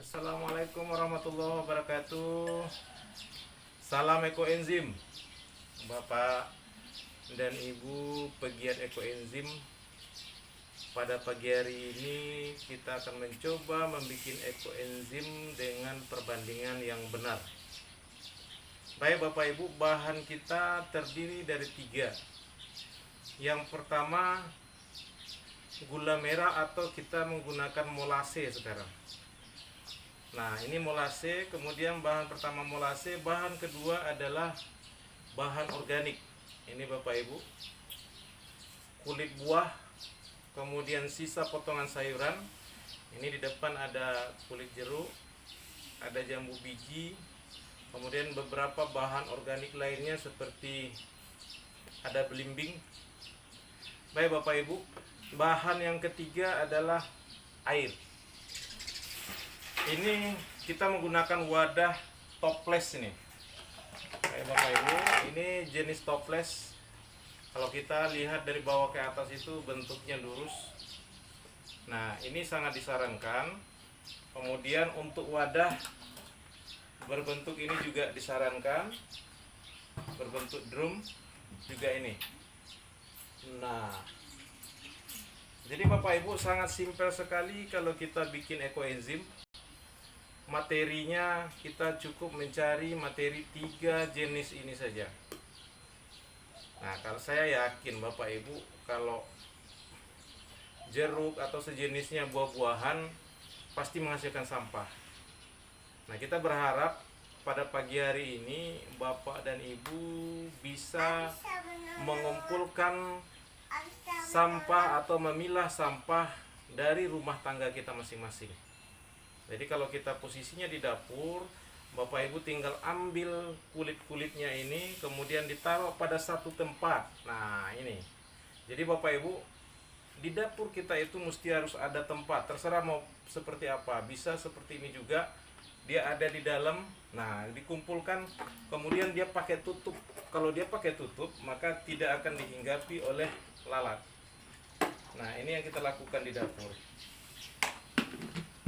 Assalamualaikum warahmatullahi wabarakatuh. Salam ekoenzim, Bapak dan Ibu pegiat ekoenzim. Pada pagi hari ini kita akan mencoba membuat ekoenzim dengan perbandingan yang benar. Baik Bapak Ibu, bahan kita terdiri dari 3. Yang pertama, gula merah atau kita menggunakan molase sekarang. Nah, ini molase, kemudian bahan pertama molase, bahan kedua adalah bahan organik. Ini Bapak Ibu, kulit buah, kemudian sisa potongan sayuran. Ini di depan ada kulit jeruk, ada jambu biji, kemudian beberapa bahan organik lainnya seperti ada belimbing. Baik Bapak Ibu, bahan yang ketiga adalah air. Ini kita menggunakan wadah toples ini. Baik Bapak Ibu, ini jenis toples. Kalau kita lihat dari bawah ke atas itu bentuknya lurus. Nah, ini sangat disarankan. Kemudian untuk wadah berbentuk ini juga disarankan. Berbentuk drum juga ini. Nah, jadi Bapak Ibu sangat simpel sekali kalau kita bikin ekoenzim. Materinya kita cukup mencari materi 3 jenis ini saja. Nah, kalau saya yakin Bapak Ibu kalau jeruk atau sejenisnya buah-buahan pasti menghasilkan sampah. Nah, kita berharap pada pagi hari ini Bapak dan Ibu bisa mengumpulkan sampah atau memilah sampah dari rumah tangga kita masing-masing. Jadi kalau kita posisinya di dapur, Bapak Ibu tinggal ambil kulit-kulitnya ini, kemudian ditaruh pada satu tempat. Nah ini, jadi Bapak Ibu, di dapur kita itu mesti harus ada tempat. Terserah mau seperti apa, bisa seperti ini juga. Dia ada di dalam, nah dikumpulkan, kemudian dia pakai tutup. Kalau dia pakai tutup, maka tidak akan dihinggapi oleh lalat. Nah ini yang kita lakukan di dapur.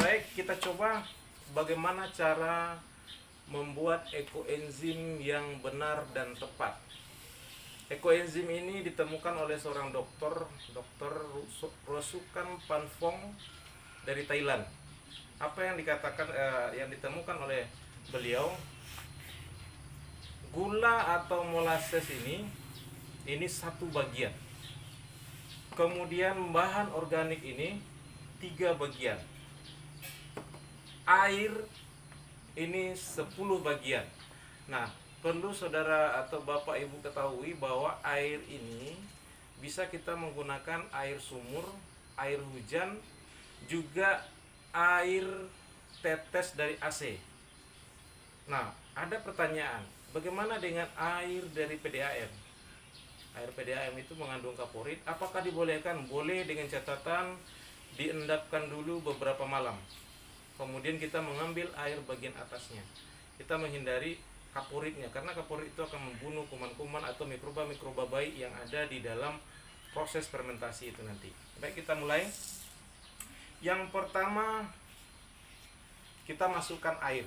Baik, kita coba bagaimana cara membuat ekoenzim yang benar dan tepat. Ekoenzim ini ditemukan oleh seorang dokter, Dr. Rosukan Panfong dari Thailand. Apa yang dikatakan yang ditemukan oleh beliau? Gula atau molasses ini satu bagian. Kemudian bahan organik ini 3 bagian. Air ini 10 bagian. Nah, perlu saudara atau Bapak Ibu ketahui bahwa air ini bisa kita menggunakan air sumur, air hujan, juga air tetes dari AC. Nah, ada pertanyaan, bagaimana dengan air dari PDAM? Air PDAM itu mengandung kaporit, apakah dibolehkan? Boleh dengan catatan diendapkan dulu beberapa malam. Kemudian kita mengambil air bagian atasnya. Kita menghindari kaporitnya, karena kaporit itu akan membunuh kuman-kuman atau mikroba-mikroba baik yang ada di dalam proses fermentasi itu nanti. Baik, kita mulai. Yang pertama, kita masukkan air.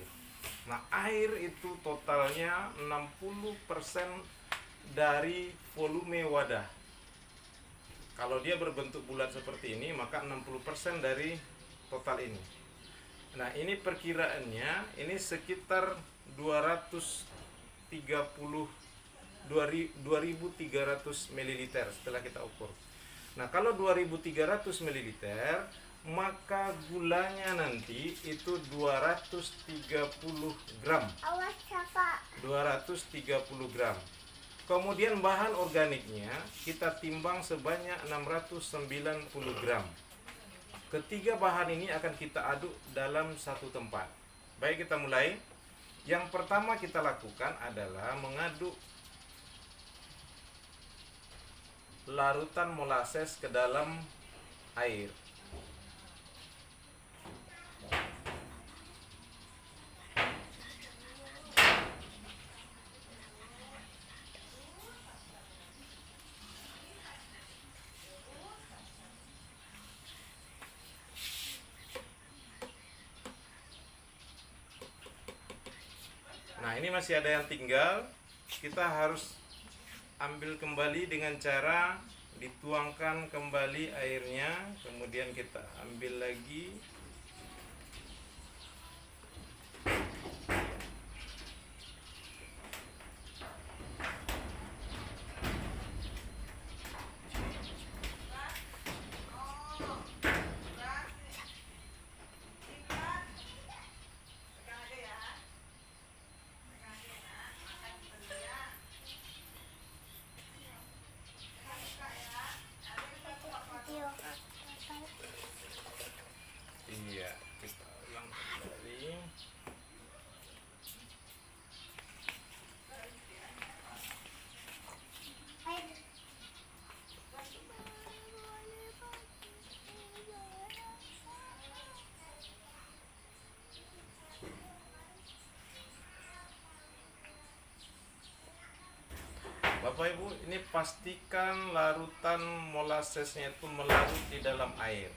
Nah, air itu totalnya 60% dari volume wadah. Kalau dia berbentuk bulat seperti ini, maka 60% dari total ini. Nah, ini perkiraannya ini sekitar 2300 ml setelah kita ukur. Nah, kalau 2300 ml, maka gulanya nanti itu 230 gram. 230 gram. Kemudian bahan organiknya kita timbang sebanyak 690 gram. Ketiga bahan ini akan kita aduk dalam satu tempat. Baik, kita mulai. Yang pertama kita lakukan adalah mengaduk larutan molasses ke dalam air. Nah, ini masih ada yang tinggal. Kita harus ambil kembali dengan cara dituangkan kembali airnya, kemudian kita ambil lagi. Iya, kita ulang kembali. Bapak Ibu, ini pastikan larutan molasesnya itu melarut di dalam air.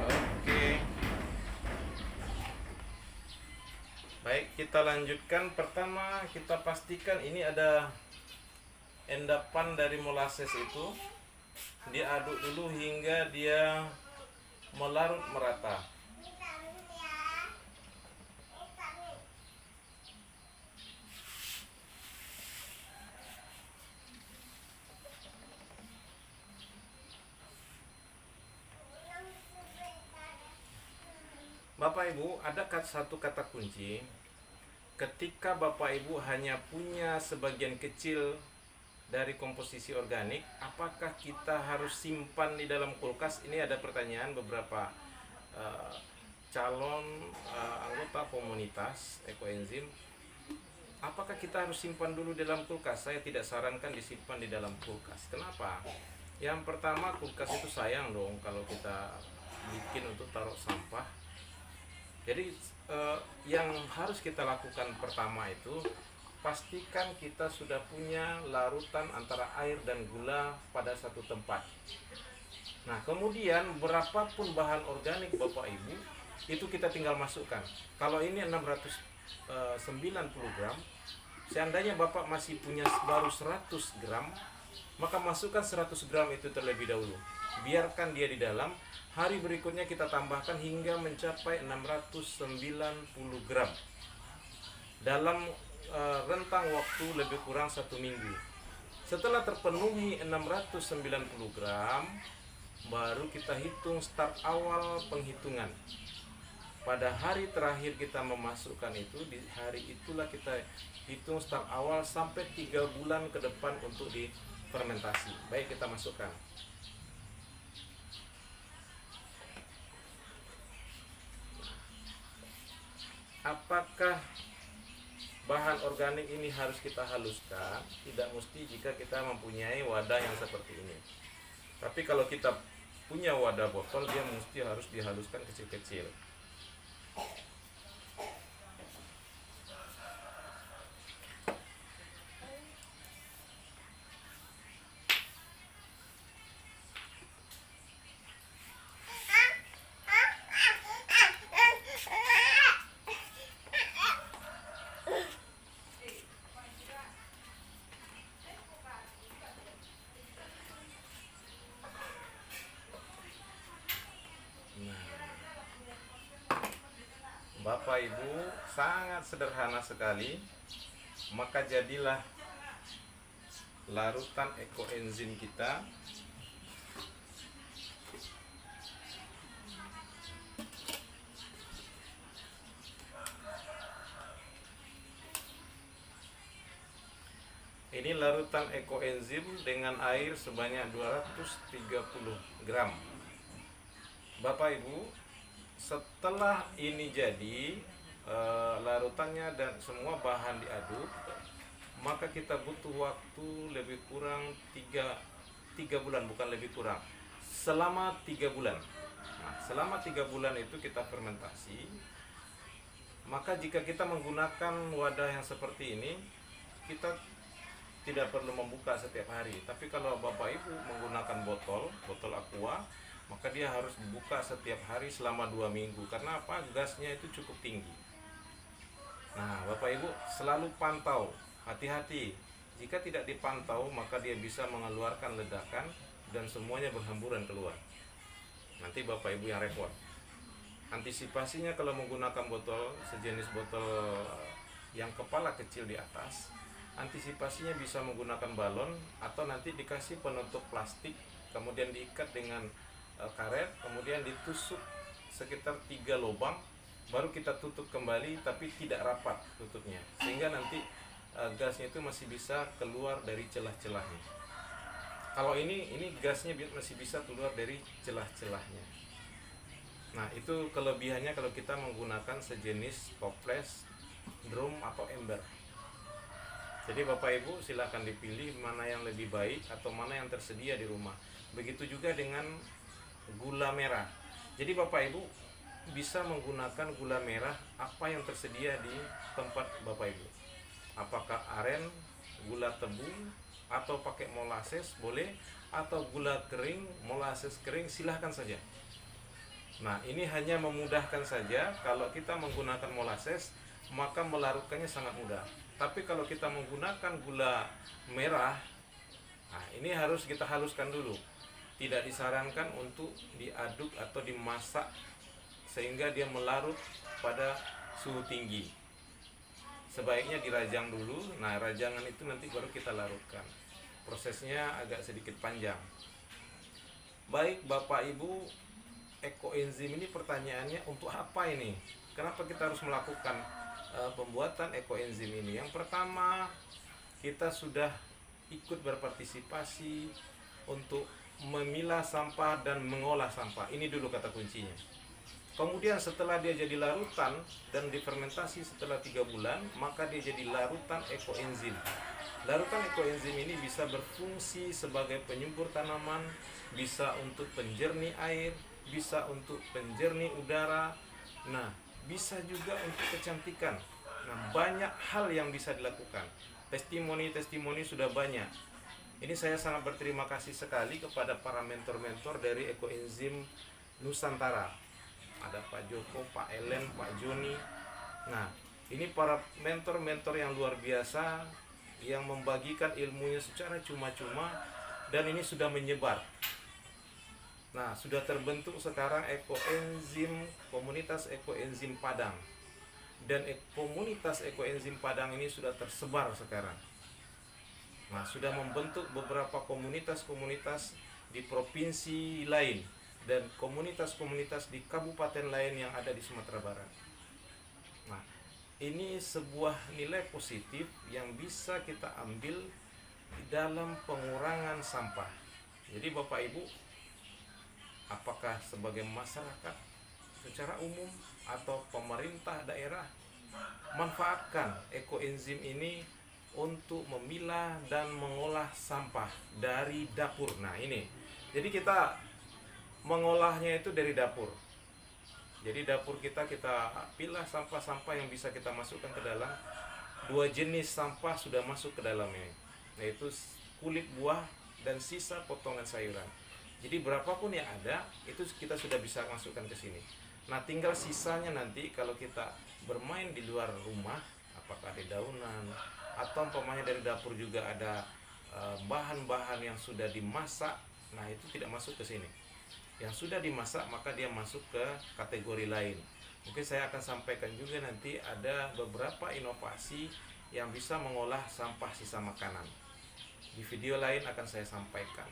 Oke. Baik, kita lanjutkan. Pertama, kita pastikan ini ada endapan dari molasses itu. Diaduk dulu hingga dia melarut merata. Bapak Ibu, ada satu kata kunci. Ketika Bapak Ibu hanya punya sebagian kecil dari komposisi organik, apakah kita harus simpan di dalam kulkas? Ini ada pertanyaan beberapa calon anggota komunitas ekoenzim. Apakah kita harus simpan dulu di dalam kulkas? Saya tidak sarankan disimpan di dalam kulkas. Kenapa? Yang pertama, kulkas itu sayang dong kalau kita bikin untuk taruh sampah. Jadi yang harus kita lakukan pertama itu pastikan kita sudah punya larutan antara air dan gula pada satu tempat. Nah, kemudian berapapun bahan organik Bapak Ibu itu kita tinggal masukkan. Kalau ini 690 gram, seandainya Bapak masih punya baru 100 gram, maka masukkan 100 gram itu terlebih dahulu. Biarkan dia di dalam. Hari berikutnya kita tambahkan hingga mencapai 690 gram dalam rentang waktu lebih kurang 1 minggu. Setelah terpenuhi 690 gram, baru kita hitung start awal penghitungan. Pada hari terakhir kita memasukkan itu, di hari itulah kita hitung start awal sampai 3 bulan ke depan untuk difermentasi. Baik, kita masukkan. Apakah bahan organik ini harus kita haluskan? Tidak mesti jika kita mempunyai wadah yang seperti ini. Tapi kalau kita punya wadah botol, dia mesti harus dihaluskan kecil-kecil. Bapak Ibu, sangat sederhana sekali. Maka jadilah larutan ekoenzim kita. Ini larutan ekoenzim dengan air sebanyak 230 gram. Bapak Ibu, setelah ini jadi larutannya dan semua bahan diaduk, maka kita butuh waktu lebih kurang 3 bulan, bukan lebih kurang, selama 3 bulan. Nah, selama 3 bulan itu kita fermentasi. Maka jika kita menggunakan wadah yang seperti ini, kita tidak perlu membuka setiap hari. Tapi kalau Bapak Ibu menggunakan botol aqua, maka dia harus dibuka setiap hari selama 2 minggu. Karena apa? Gasnya itu cukup tinggi. Nah, Bapak Ibu selalu pantau, hati-hati. Jika tidak dipantau, maka dia bisa mengeluarkan ledakan dan semuanya berhamburan keluar. Nanti Bapak Ibu yang repot. Antisipasinya kalau menggunakan botol sejenis botol yang kepala kecil di atas, antisipasinya bisa menggunakan balon atau nanti dikasih penutup plastik, kemudian diikat dengan karet, kemudian ditusuk sekitar 3 lubang, baru kita tutup kembali tapi tidak rapat tutupnya, sehingga nanti gasnya itu masih bisa keluar dari celah-celahnya. Kalau ini gasnya masih bisa keluar dari celah-celahnya. Nah, itu kelebihannya kalau kita menggunakan sejenis toples, drum atau ember. Jadi Bapak Ibu silakan dipilih mana yang lebih baik atau mana yang tersedia di rumah. Begitu juga dengan gula merah. Jadi Bapak Ibu bisa menggunakan gula merah apa yang tersedia di tempat Bapak Ibu. Apakah aren, gula tebu, atau pakai molasses boleh, atau gula kering, molasses kering, silahkan saja. Nah, ini hanya memudahkan saja. Kalau kita menggunakan molasses, maka melarutkannya sangat mudah. Tapi kalau kita menggunakan gula merah, nah ini harus kita haluskan dulu. Tidak disarankan untuk diaduk atau dimasak sehingga dia melarut pada suhu tinggi. Sebaiknya dirajang dulu. Nah, rajangan itu nanti baru kita larutkan. Prosesnya agak sedikit panjang. Baik Bapak Ibu, ekoenzim ini pertanyaannya untuk apa ini? Kenapa kita harus melakukan pembuatan ekoenzim ini? Yang pertama, kita sudah ikut berpartisipasi untuk memilah sampah dan mengolah sampah. Ini dulu kata kuncinya. Kemudian setelah dia jadi larutan dan difermentasi setelah 3 bulan, maka dia jadi larutan ekoenzim. Larutan ekoenzim ini bisa berfungsi sebagai penyubur tanaman, bisa untuk penjernih air, bisa untuk penjernih udara, nah bisa juga untuk kecantikan. Nah, banyak hal yang bisa dilakukan. Testimoni sudah banyak. Ini saya sangat berterima kasih sekali kepada para mentor-mentor dari ekoenzim Nusantara. Ada Pak Joko, Pak Ellen, Pak Joni. Nah, ini para mentor-mentor yang luar biasa yang membagikan ilmunya secara cuma-cuma, dan ini sudah menyebar. Nah, sudah terbentuk sekarang ekoenzim, komunitas ekoenzim Padang. Dan komunitas ekoenzim Padang ini sudah tersebar sekarang. Nah, sudah membentuk beberapa komunitas-komunitas di provinsi lain dan komunitas-komunitas di kabupaten lain yang ada di Sumatera Barat. Nah, ini sebuah nilai positif yang bisa kita ambil di dalam pengurangan sampah. Jadi Bapak Ibu, apakah sebagai masyarakat secara umum atau pemerintah daerah, manfaatkan ekoenzim ini untuk memilah dan mengolah sampah dari dapur. Nah, ini. Jadi kita mengolahnya itu dari dapur. Jadi dapur kita pilah sampah-sampah yang bisa kita masukkan ke dalam. 2 jenis sampah sudah masuk ke dalamnya, yaitu kulit buah dan sisa potongan sayuran. Jadi berapapun yang ada, itu kita sudah bisa masukkan ke sini. Nah, tinggal sisanya nanti kalau kita bermain di luar rumah, apakah ada daunan atau umpamanya dari dapur juga ada bahan-bahan yang sudah dimasak, nah itu tidak masuk ke sini. Yang sudah dimasak maka dia masuk ke kategori lain. Mungkin saya akan sampaikan juga nanti ada beberapa inovasi yang bisa mengolah sampah sisa makanan. Di video lain akan saya sampaikan.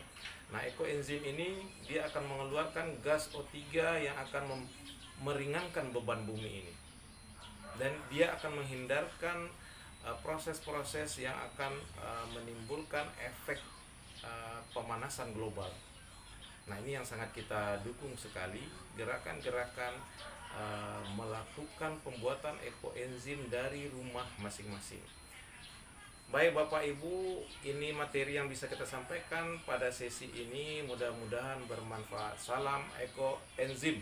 Nah, ekoenzim ini dia akan mengeluarkan gas O3 yang akan meringankan beban bumi ini. Dan dia akan menghindarkan proses-proses yang akan menimbulkan efek pemanasan global. Nah, ini yang sangat kita dukung sekali, gerakan-gerakan melakukan pembuatan ekoenzim dari rumah masing-masing. Baik Bapak Ibu, ini materi yang bisa kita sampaikan pada sesi ini, mudah-mudahan bermanfaat. Salam ekoenzim.